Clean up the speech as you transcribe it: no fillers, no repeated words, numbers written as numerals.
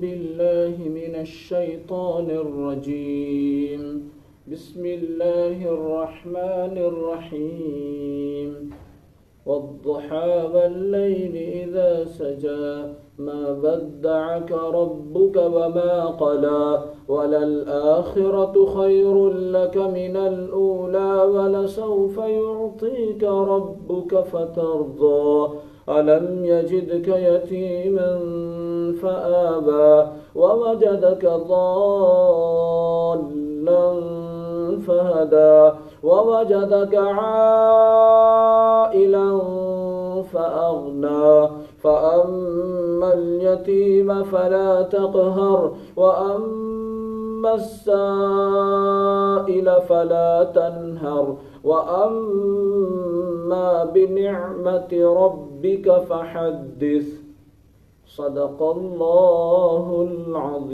بالله من الشيطان الرجيم. بسم الله الرحمن الرحيم. والضحى والليل إذا سجى ما ودعك ربك وما قلى وللآخرة خير لك من الأولى ولسوف يعطيك ربك فترضى ألم يجدك يتيما فآبى ووجدك ضالا فهدى ووجدك عائلا فأغنى فأما اليتيم فلا تقهر وأما السائل فلا تنهر وأما بنعمة ربك فحدث. صدق الله